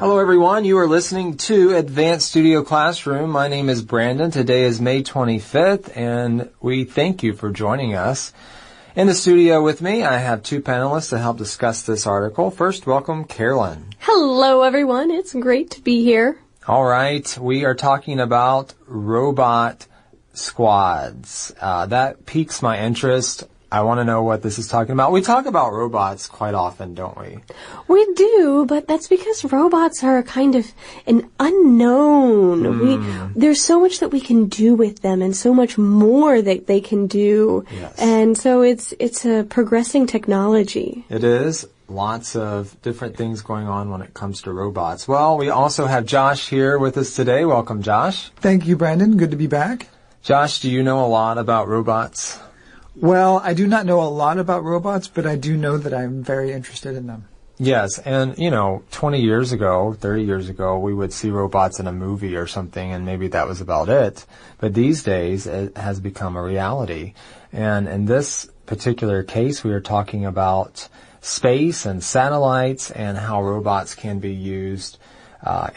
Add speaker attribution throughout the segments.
Speaker 1: Hello, everyone. You are listening to Advanced Studio Classroom. My name is Brandon. Today is May 25th, and we thank you for joining us. In the studio with me, I have two panelists to help discuss this article. First, welcome Carolyn.
Speaker 2: Hello, everyone. It's great to be here.
Speaker 1: All right. We are talking about robot squads. That piques my interest. I want to know what this is talking about. We talk about robots quite often, don't we?
Speaker 2: We do, but that's because robots are kind of an unknown. There's so much that we can do with them and so much more that they can do.
Speaker 1: Yes.
Speaker 2: And so it's a progressing technology.
Speaker 1: It is. Lots of different things going on when it comes to robots. Well, we also have Josh here with us today. Welcome, Josh.
Speaker 3: Thank you, Brandon. Good to be back.
Speaker 1: Josh, do you know a lot about robots?
Speaker 3: Well, I do not know a lot about robots, but I do know that I'm very interested in them.
Speaker 1: Yes, and 20 years ago, 30 years ago, we would see robots in a movie or something, and maybe that was about it. But these days, it has become a reality. And in this particular case, we are talking about space and satellites and how robots can be used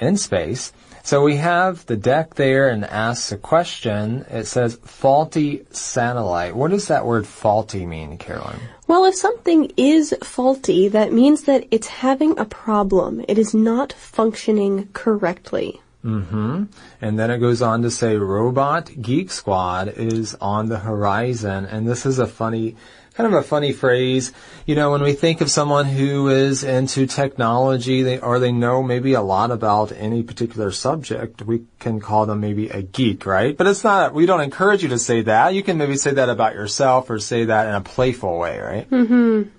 Speaker 1: in space. So we have the deck there and asks a question. It says faulty satellite. What does that word faulty mean, Carolyn?
Speaker 2: Well, if something is faulty, that means that it's having a problem. It is not functioning correctly.
Speaker 1: And then it goes on to say Robot Geek Squad is on the horizon. And this is kind of a funny phrase. When we think of someone who is into technology, they know maybe a lot about any particular subject, we can call them maybe a geek, right? But we don't encourage you to say that. You can maybe say that about yourself or say that in a playful way, right? And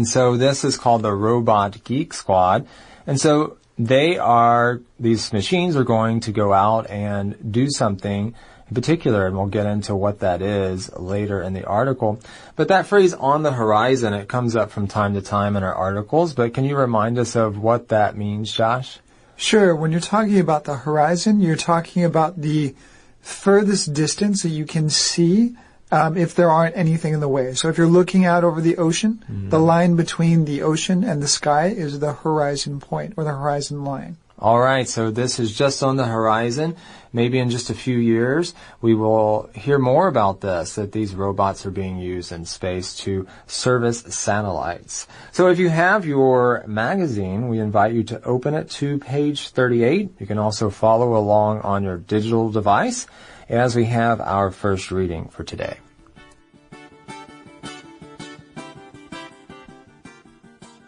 Speaker 1: so this is called the Robot Geek Squad. And so these machines are going to go out and do something in particular, and we'll get into what that is later in the article. But that phrase on the horizon, it comes up from time to time in our articles, but can you remind us of what that means, Josh?
Speaker 3: Sure. When you're talking about the horizon, you're talking about the furthest distance that you can see if there aren't anything in the way. So if you're looking out over the ocean, the line between the ocean and the sky is the horizon point or the horizon line.
Speaker 1: All right, so this is just on the horizon. Maybe in just a few years, we will hear more about this, that these robots are being used in space to service satellites. So if you have your magazine, we invite you to open it to page 38. You can also follow along on your digital device as we have our first reading for today.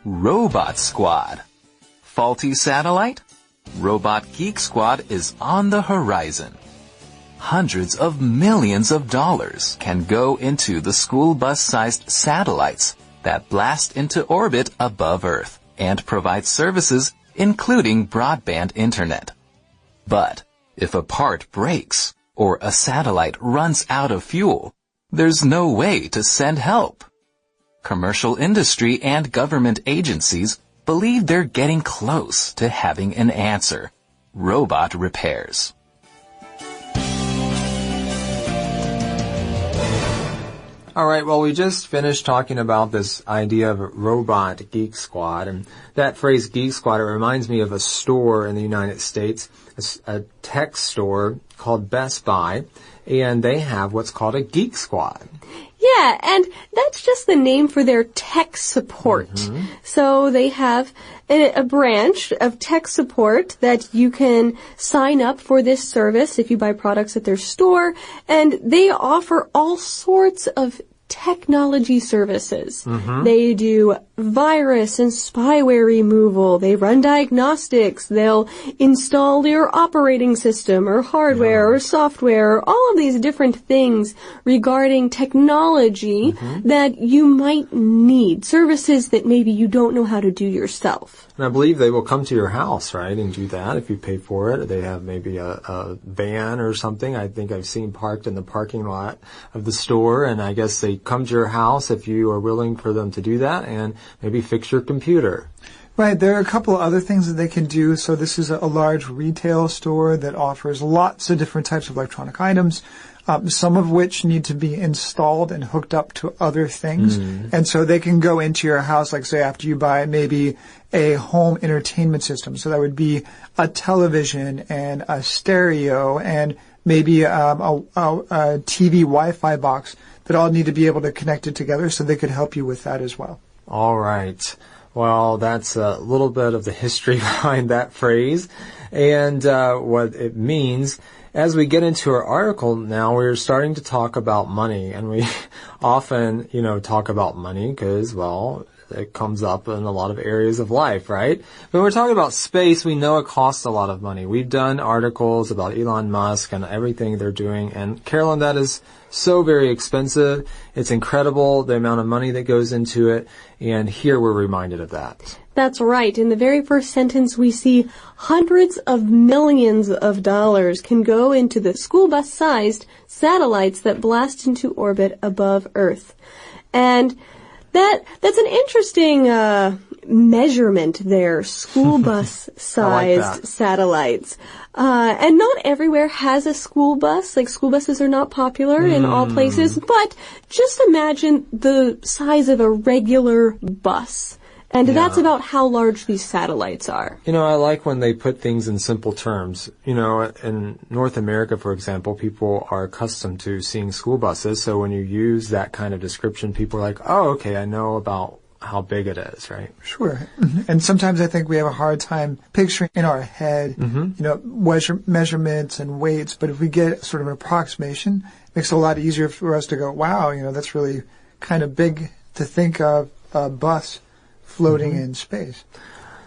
Speaker 4: Robot Squad. Faulty satellite? Robot Geek Squad is on the horizon. Hundreds of millions of dollars can go into the school bus-sized satellites that blast into orbit above Earth and provide services including broadband internet. But if a part breaks or a satellite runs out of fuel, there's no way to send help. Commercial industry and government agencies believe they're getting close to having an answer: robot repairs.
Speaker 1: All right, well, we just finished talking about this idea of Robot Geek Squad, and that phrase Geek Squad, it reminds me of a store in the United States, a tech store called Best Buy, and they have what's called a Geek Squad.
Speaker 2: Yeah, and that's just the name for their tech support. So they have a branch of tech support that you can sign up for this service if you buy products at their store, and they offer all sorts of technology services. They do virus and spyware removal. They run diagnostics. They'll install your operating system or hardware or software, all of these different things regarding technology that you might need, services that maybe you don't know how to do yourself.
Speaker 1: And I believe they will come to your house, right, and do that if you pay for it. They have maybe a van or something. I think I've seen parked in the parking lot of the store, and I guess they come to your house if you are willing for them to do that and maybe fix your computer.
Speaker 3: Right. There are a couple of other things that they can do. So this is a large retail store that offers lots of different types of electronic items. some of which need to be installed and hooked up to other things. And so they can go into your house, like say after you buy maybe a home entertainment system. So that would be a television and a stereo and maybe a TV Wi-Fi box that all need to be able to connect it together, so they could help you with that as well.
Speaker 1: All right. Well, that's a little bit of the history behind that phrase and what it means. As we get into our article now, we're starting to talk about money, and we often, talk about money because, well, it comes up in a lot of areas of life, right? When we're talking about space, we know it costs a lot of money. We've done articles about Elon Musk and everything they're doing, and Carolyn, that is so very expensive. It's incredible the amount of money that goes into it, and here we're reminded of that.
Speaker 2: That's right. In the very first sentence, we see hundreds of millions of dollars can go into the school bus-sized satellites that blast into orbit above Earth. And that's an interesting measurement there, school bus-sized
Speaker 1: like
Speaker 2: satellites. And not everywhere has a school bus. Like, school buses are not popular in all places. But just imagine the size of a regular bus. And that's about how large these satellites are.
Speaker 1: I like when they put things in simple terms. In North America, for example, people are accustomed to seeing school buses. So when you use that kind of description, people are like, oh, okay, I know about how big it is, right?
Speaker 3: Sure. And sometimes I think we have a hard time picturing in our head, measurements and weights. But if we get sort of an approximation, it makes it a lot easier for us to go, wow, that's really kind of big to think of a bus floating in space.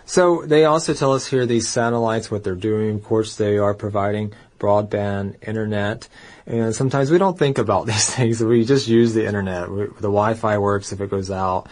Speaker 1: So they also tell us here these satellites, what they're doing. Of course, they are providing broadband internet. And sometimes we don't think about these things. We just use the internet. The Wi-Fi works. If it goes out,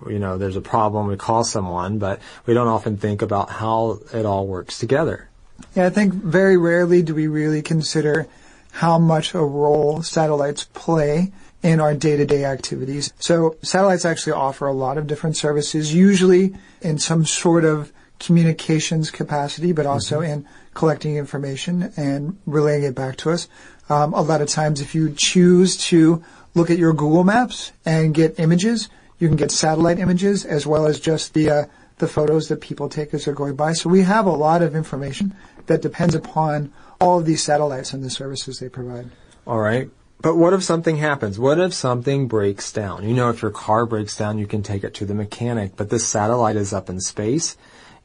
Speaker 1: there's a problem, we call someone, but we don't often think about how it all works together.
Speaker 3: Yeah, I think very rarely do we really consider how much a role satellites play in our day-to-day activities. So satellites actually offer a lot of different services, usually in some sort of communications capacity, but also in collecting information and relaying it back to us. A lot of times if you choose to look at your Google Maps and get images, you can get satellite images as well as just the photos that people take as they're going by. So we have a lot of information that depends upon all of these satellites and the services they provide.
Speaker 1: All right. But what if something happens? What if something breaks down? If your car breaks down, you can take it to the mechanic, but this satellite is up in space.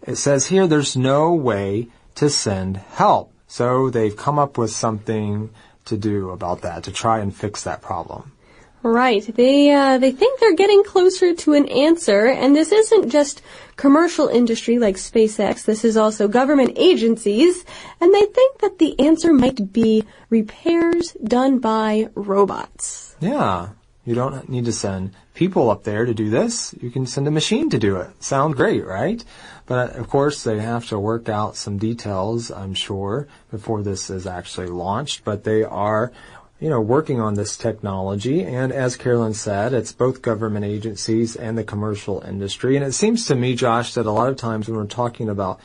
Speaker 1: It says here there's no way to send help. So they've come up with something to do about that, to try and fix that problem.
Speaker 2: Right. They think they're getting closer to an answer, and this isn't just commercial industry like SpaceX. This is also government agencies, and they think that the answer might be repairs done by robots.
Speaker 1: Yeah. You don't need to send people up there to do this. You can send a machine to do it. Sound great, right? But of course, they have to work out some details, I'm sure, before this is actually launched. But they are working on this technology. And as Carolyn said, it's both government agencies and the commercial industry. And it seems to me, Josh, that a lot of times when we're talking about,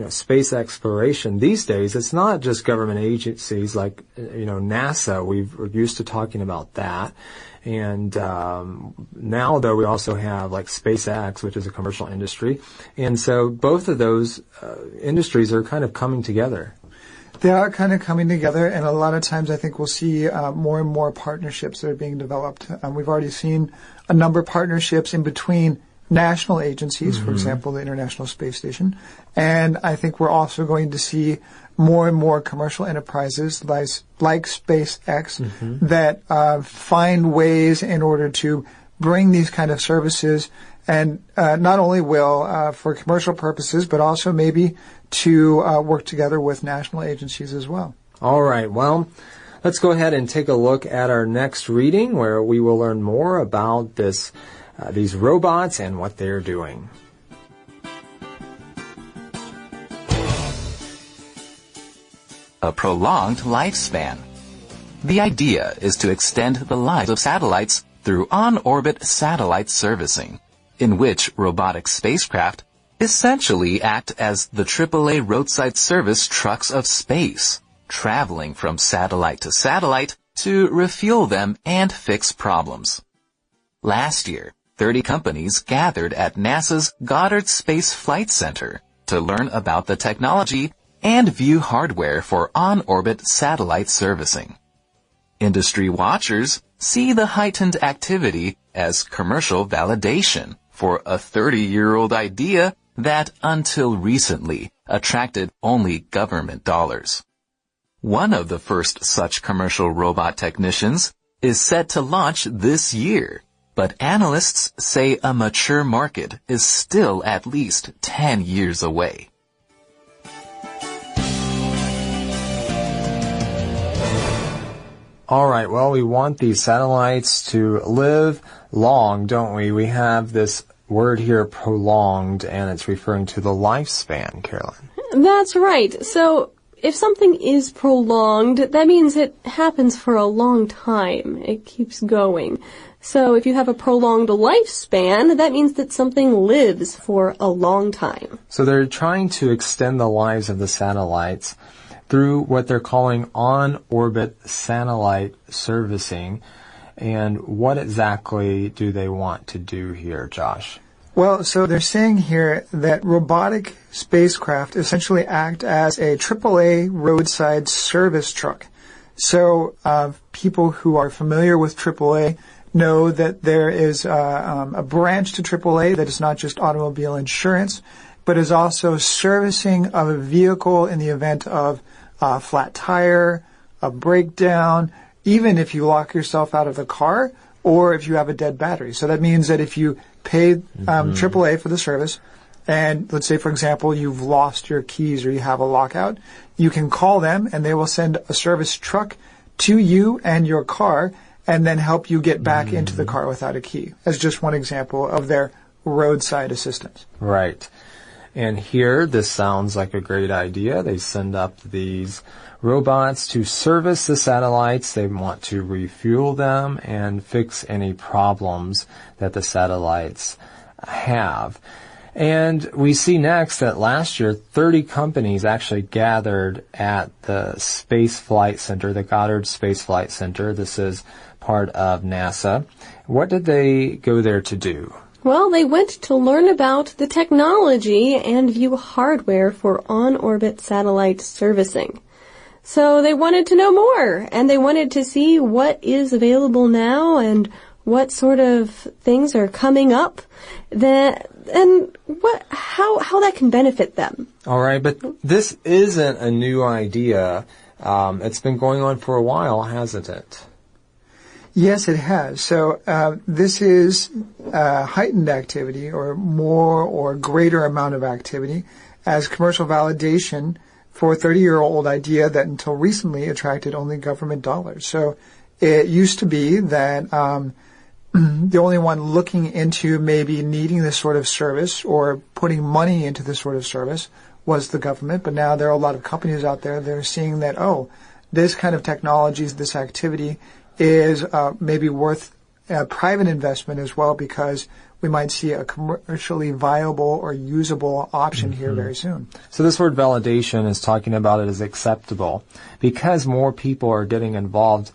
Speaker 1: space exploration these days, it's not just government agencies like, NASA. We're used to talking about that. And now, though, we also have like SpaceX, which is a commercial industry. And so both of those industries are kind of coming together.
Speaker 3: They are kind of coming together, and a lot of times I think we'll see more and more partnerships that are being developed. We've already seen a number of partnerships in between national agencies, for example, the International Space Station, and I think we're also going to see more and more commercial enterprises like SpaceX that find ways in order to bring these kind of services, and not only will for commercial purposes, but also maybe to work together with national agencies as well.
Speaker 1: All right. Well, let's go ahead and take a look at our next reading, where we will learn more about these robots and what they're doing.
Speaker 4: A prolonged lifespan. The idea is to extend the lives of satellites through on-orbit satellite servicing, in which robotic spacecraft essentially act as the AAA roadside service trucks of space, traveling from satellite to satellite to refuel them and fix problems. Last year, 30 companies gathered at NASA's Goddard Space Flight Center to learn about the technology and view hardware for on-orbit satellite servicing. Industry watchers see the heightened activity as commercial validation for a 30-year-old idea that until recently attracted only government dollars. One of the first such commercial robot technicians is set to launch this year, but analysts say a mature market is still at least 10 years away.
Speaker 1: All right, well, we want these satellites to live long, don't we? We have this word here, prolonged, and it's referring to the lifespan, Carolyn.
Speaker 2: That's right. So if something is prolonged, that means it happens for a long time. It keeps going. So if you have a prolonged lifespan, that means that something lives for a long time.
Speaker 1: So they're trying to extend the lives of the satellites through what they're calling on-orbit satellite servicing. And what exactly do they want to do here, Josh?
Speaker 3: Well, so they're saying here that robotic spacecraft essentially act as a AAA roadside service truck. So people who are familiar with AAA know that there is a branch to AAA that is not just automobile insurance, but is also servicing of a vehicle in the event of a flat tire, a breakdown, even if you lock yourself out of the car or if you have a dead battery. So that means that if you pay AAA for the service, and let's say, for example, you've lost your keys or you have a lockout, you can call them and they will send a service truck to you and your car and then help you get back into the car without a key. As just one example of their roadside assistance.
Speaker 1: Right. And here, this sounds like a great idea. They send up these robots to service the satellites. They want to refuel them and fix any problems that the satellites have. And we see next that last year, 30 companies actually gathered at the Space Flight Center, the Goddard Space Flight Center. This is part of NASA. What did they go there to do?
Speaker 2: Well, they went to learn about the technology and view hardware for on-orbit satellite servicing. So they wanted to know more, and they wanted to see what is available now and what sort of things are coming up and how that can benefit them.
Speaker 1: All right, but this isn't a new idea. It's been going on for a while, hasn't it?
Speaker 3: Yes, it has. So this is heightened activity or more or greater amount of activity as commercial validation for a 30-year-old idea that until recently attracted only government dollars. So it used to be that the only one looking into maybe needing this sort of service or putting money into this sort of service was the government. But now there are a lot of companies out there that are seeing that, this kind of technologies, this activity is maybe worth private investment as well, because we might see a commercially viable or usable option here very soon.
Speaker 1: So this word validation is talking about it as acceptable. Because more people are getting involved,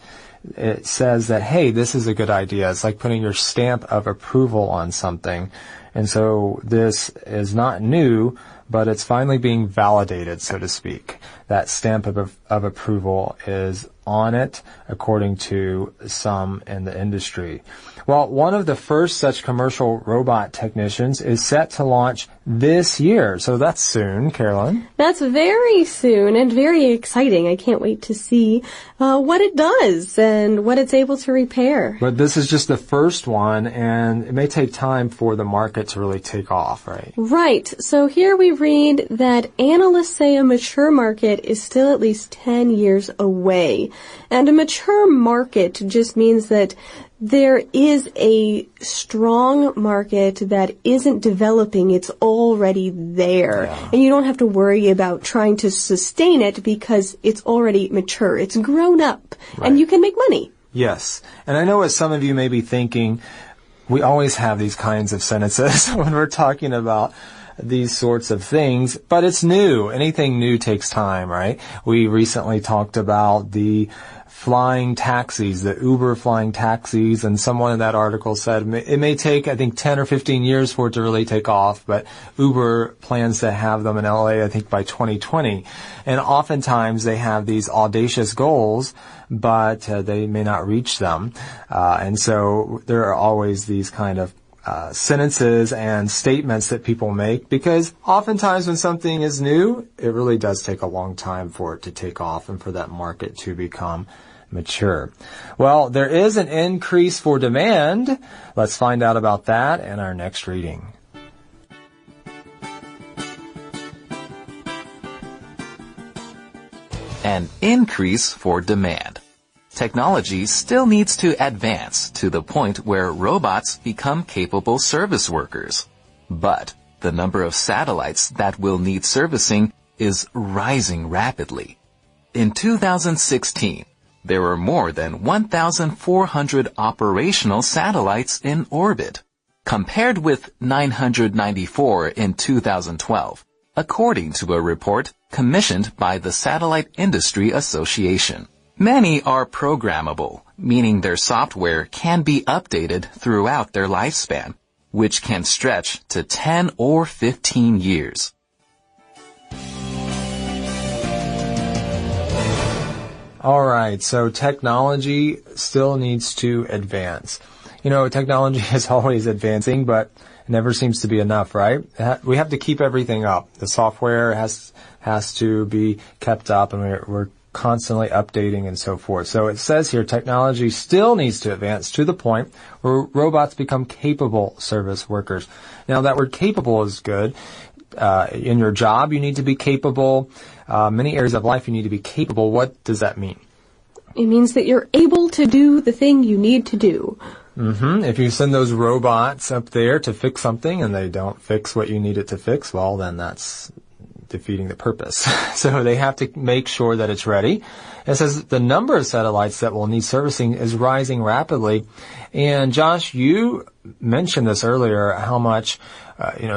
Speaker 1: it says that, hey, this is a good idea. It's like putting your stamp of approval on something. And so this is not new, but it's finally being validated, so to speak. That stamp of approval is on it, according to some in the industry. Well, one of the first such commercial robot technicians is set to launch this year. So that's soon, Carolyn.
Speaker 2: That's very soon and very exciting. I can't wait to see what it does and what it's able to repair.
Speaker 1: But this is just the first one, and it may take time for the market to really take off, right?
Speaker 2: Right. So here we read that analysts say a mature market is still at least 10 years away. And a mature market just means that there is a strong market that isn't developing. It's already there. Yeah. And you don't have to worry about trying to sustain it because it's already mature. It's grown up. Right. And you can make money.
Speaker 1: Yes. And I know what some of you may be thinking, we always have these kinds of sentences when we're talking about these sorts of things, but it's new. Anything new takes time, right? We recently talked about the flying taxis, the Uber flying taxis, and someone in that article said it may take, I think, 10 or 15 years for it to really take off, but Uber plans to have them in LA, I think, by 2020. And oftentimes they have these audacious goals, but they may not reach them. And so there are always these kind of sentences and statements that people make, because oftentimes when something is new, it really does take a long time for it to take off and for that market to become mature. Well, there is an increase for demand. Let's find out about that in our next reading.
Speaker 4: An increase for demand. Technology still needs to advance to the point where robots become capable service workers. But the number of satellites that will need servicing is rising rapidly. In 2016, there were more than 1,400 operational satellites in orbit, compared with 994 in 2012, according to a report commissioned by the Satellite Industry Association. Many are programmable, meaning their software can be updated throughout their lifespan, which can stretch to 10 or 15 years.
Speaker 1: All right, so technology still needs to advance. You know, technology is always advancing, but it never seems to be enough, right? We have to keep everything up. The software has to be kept up, and we're constantly updating and so forth. So it says here, technology still needs to advance to the point where robots become capable service workers. Now, that word capable is good. In your job, you need to be capable. Many areas of life, you need to be capable. What does that mean?
Speaker 2: It means that you're able to do the thing you need to do.
Speaker 1: If you send those robots up there to fix something and they don't fix what you need it to fix, well, then that's defeating the purpose. So they have to make sure that it's ready. It says the number of satellites that will need servicing is rising rapidly. And Josh, you mentioned this earlier, how much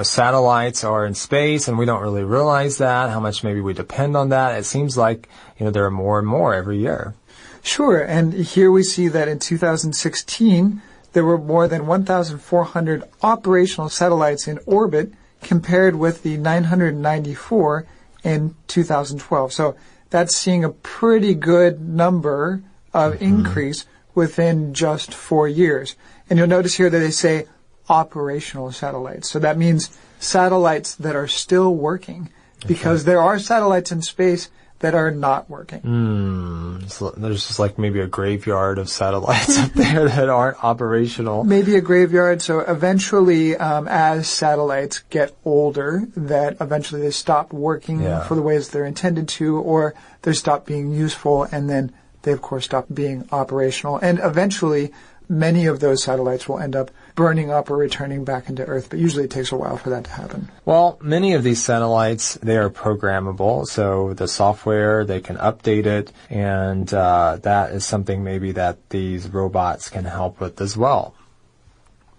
Speaker 1: satellites are in space, and we don't really realize that, how much maybe we depend on that. It seems like, there are more and more every year.
Speaker 3: Sure, and here we see that in 2016, there were more than 1,400 operational satellites in orbit, compared with the 994 in 2012. So that's seeing a pretty good number of increase within just 4 years. And you'll notice here that they say operational satellites. So that means satellites that are still working, because there are satellites in space that are not working.
Speaker 1: So there's just like maybe a graveyard of satellites up there that aren't operational.
Speaker 3: Maybe a graveyard. So eventually, as satellites get older, that eventually they stop working for the ways they're intended to, or they stop being useful, and then they, of course, stop being operational. And eventually, many of those satellites will end up burning up or returning back into Earth, but usually it takes a while for that to happen.
Speaker 1: Well, many of these satellites, they are programmable, so the software, they can update it, and that is something maybe that these robots can help with as well.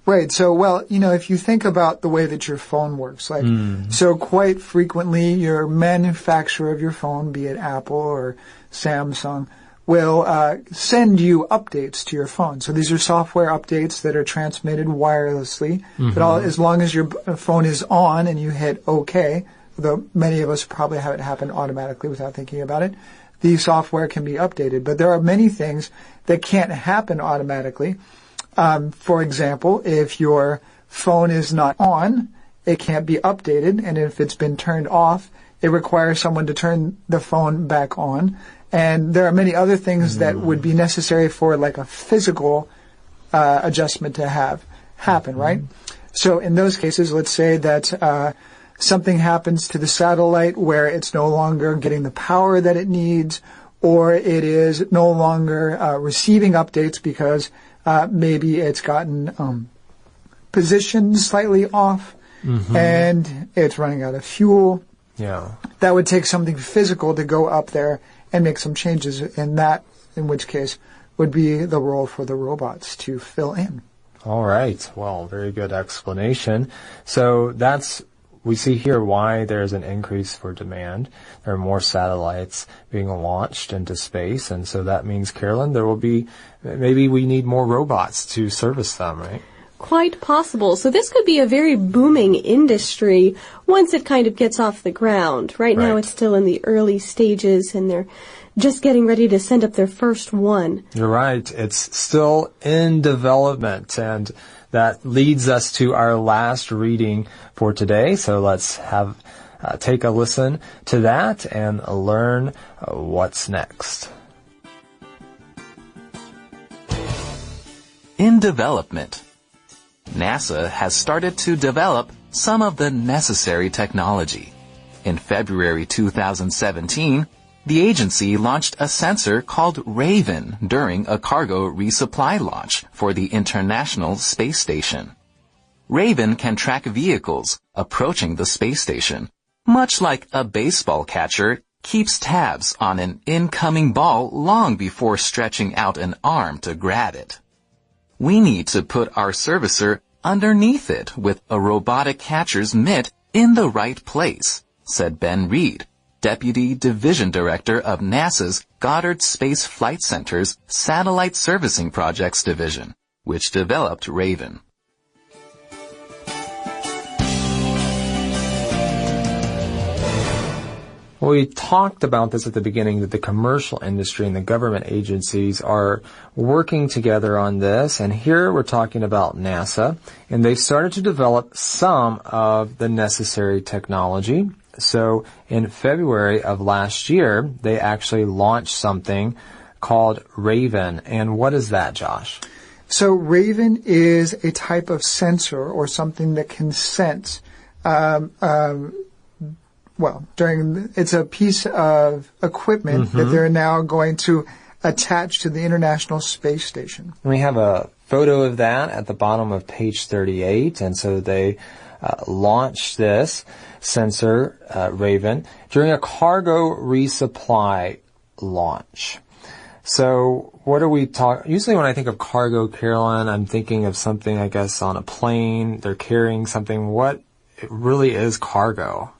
Speaker 3: Right. So, well, if you think about the way that your phone works, so quite frequently your manufacturer of your phone, be it Apple or Samsung, will send you updates to your phone. So these are software updates that are transmitted wirelessly. But as long as your phone is on and you hit OK, though many of us probably have it happen automatically without thinking about it, the software can be updated. But there are many things that can't happen automatically. For example, if your phone is not on, it can't be updated. And if it's been turned off, it requires someone to turn the phone back on. And there are many other things that would be necessary for like a physical adjustment to have happen, right? So in those cases, let's say that something happens to the satellite where it's no longer getting the power that it needs, or it is no longer receiving updates because maybe it's gotten positioned slightly off and it's running out of fuel.
Speaker 1: Yeah.
Speaker 3: That would take something physical to go up there and make some changes, and that, in which case, would be the role for the robots to fill in.
Speaker 1: All right. Well, very good explanation. So that's we see here why there's an increase for demand. There are more satellites being launched into space, and so that means, Carolyn, maybe we need more robots to service them, right?
Speaker 2: Quite possible. So this could be a very booming industry once it kind of gets off the ground. Right now it's still in the early stages, and they're just getting ready to send up their first one.
Speaker 1: You're right. It's still in development, and that leads us to our last reading for today. So let's take a listen to that and learn what's next.
Speaker 4: In development. NASA has started to develop some of the necessary technology. In February 2017, the agency launched a sensor called Raven during a cargo resupply launch for the International Space Station. Raven can track vehicles approaching the space station, much like a baseball catcher keeps tabs on an incoming ball long before stretching out an arm to grab it. We need to put our servicer underneath it with a robotic catcher's mitt in the right place, said Ben Reed, Deputy Division Director of NASA's Goddard Space Flight Center's Satellite Servicing Projects Division, which developed Raven.
Speaker 1: Well, we talked about this at the beginning, that the commercial industry and the government agencies are working together on this. And here we're talking about NASA, and they've started to develop some of the necessary technology. So in February of last year, they actually launched something called Raven. And what is that, Josh?
Speaker 3: So Raven is a type of sensor or something that can sense it's a piece of equipment that they're now going to attach to the International Space Station.
Speaker 1: We have a photo of that at the bottom of page 38, and so they launched this sensor, Raven, during a cargo resupply launch. So what are we talking? Usually when I think of cargo, Carolyn, I'm thinking of something, I guess, on a plane. They're carrying something. What really is cargo?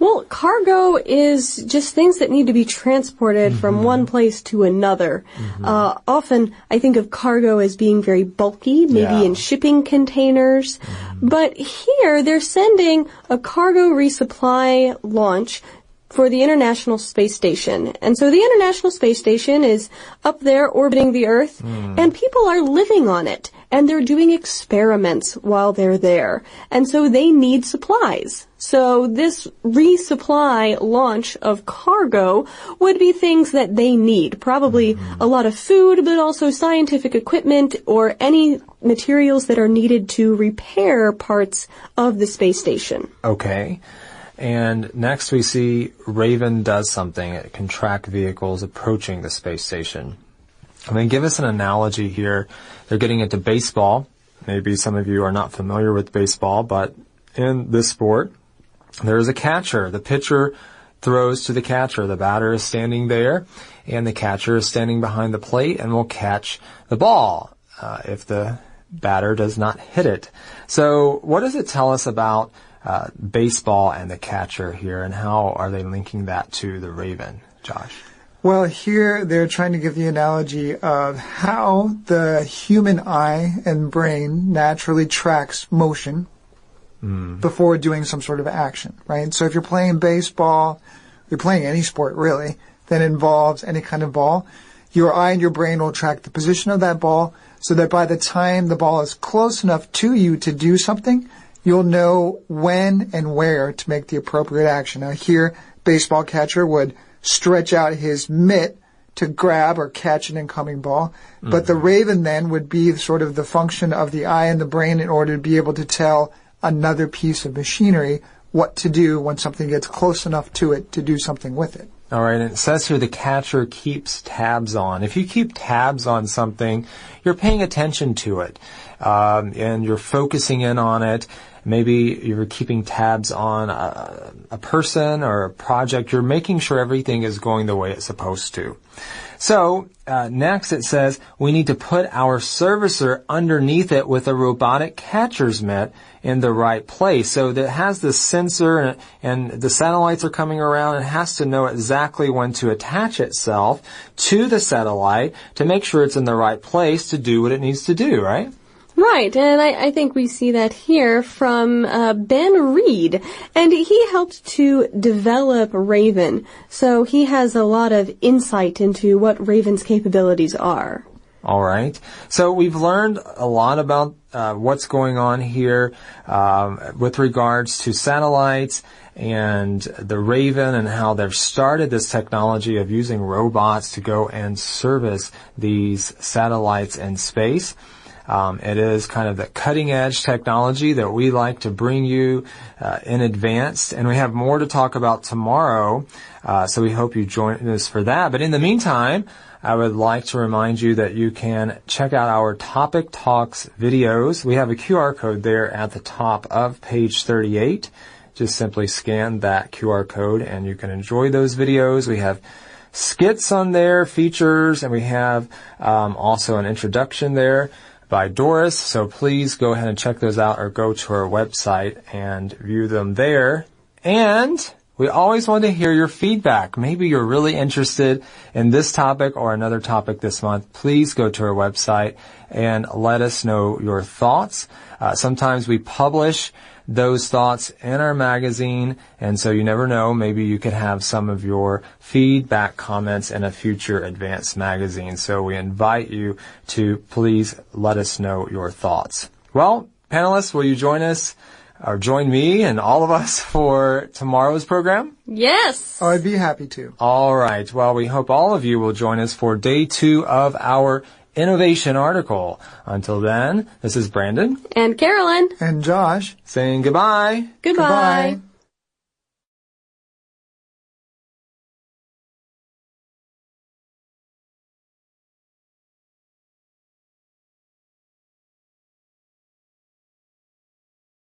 Speaker 2: Well, cargo is just things that need to be transported from one place to another. Often, I think of cargo as being very bulky, maybe in shipping containers. But here, they're sending a cargo resupply launch for the International Space Station. And so the International Space Station is up there orbiting the Earth, and people are living on it. And they're doing experiments while they're there. And so they need supplies. So this resupply launch of cargo would be things that they need. Probably a lot of food, but also scientific equipment or any materials that are needed to repair parts of the space station.
Speaker 1: Okay. And next we see Raven does something. It can track vehicles approaching the space station. I mean, give us an analogy here. They're getting into baseball. Maybe some of you are not familiar with baseball, but in this sport, there is a catcher. The pitcher throws to the catcher. The batter is standing there, and the catcher is standing behind the plate and will catch the ball if the batter does not hit it. So what does it tell us about baseball and the catcher here, and how are they linking that to the Raven, Josh?
Speaker 3: Well, here they're trying to give the analogy of how the human eye and brain naturally tracks motion before doing some sort of action, right? So if you're playing baseball, you're playing any sport really that involves any kind of ball, your eye and your brain will track the position of that ball so that by the time the ball is close enough to you to do something, you'll know when and where to make the appropriate action. Now here, baseball catcher would stretch out his mitt to grab or catch an incoming ball. But the Raven then would be sort of the function of the eye and the brain in order to be able to tell another piece of machinery what to do when something gets close enough to it to do something with it.
Speaker 1: All right, and it says here the catcher keeps tabs on. If you keep tabs on something, you're paying attention to it, and you're focusing in on it. maybe you're keeping tabs on a person or a project. You're making sure everything is going the way it's supposed to. So next it says we need to put our servicer underneath it with a robotic catcher's mitt in the right place. So that it has this sensor and the satellites are coming around and has to know exactly when to attach itself to the satellite to make sure it's in the right place to do what it needs to do, right?
Speaker 2: Right, and I think we see that here from Ben Reed, and he helped to develop Raven, so he has a lot of insight into what Raven's capabilities are.
Speaker 1: All right. So we've learned a lot about what's going on here with regards to satellites and the Raven and how they've started this technology of using robots to go and service these satellites in space. It is kind of the cutting edge technology that we like to bring you in advance, and we have more to talk about tomorrow, so we hope you join us for that. But in the meantime, I would like to remind you that you can check out our Topic Talks videos. We have a QR code there at the top of page 38. Just simply scan that QR code and you can enjoy those videos. We have skits on there, features, and we have also an introduction there by Doris, so please go ahead and check those out or go to our website and view them there. And we always want to hear your feedback. Maybe you're really interested in this topic or another topic this month. Please go to our website and let us know your thoughts. Sometimes we publish those thoughts in our magazine, and so you never know, maybe you could have some of your feedback comments in a future advanced magazine. So we invite you to please let us know your thoughts. Well, panelists, will you join us or join me and all of us for tomorrow's program?
Speaker 2: Yes!
Speaker 3: Oh, I'd be happy to.
Speaker 1: All right. Well, we hope all of you will join us for day 2 of our innovation article. Until then, this is Brandon.
Speaker 2: And Carolyn.
Speaker 3: And Josh.
Speaker 1: Saying goodbye.
Speaker 2: Goodbye.
Speaker 3: Goodbye.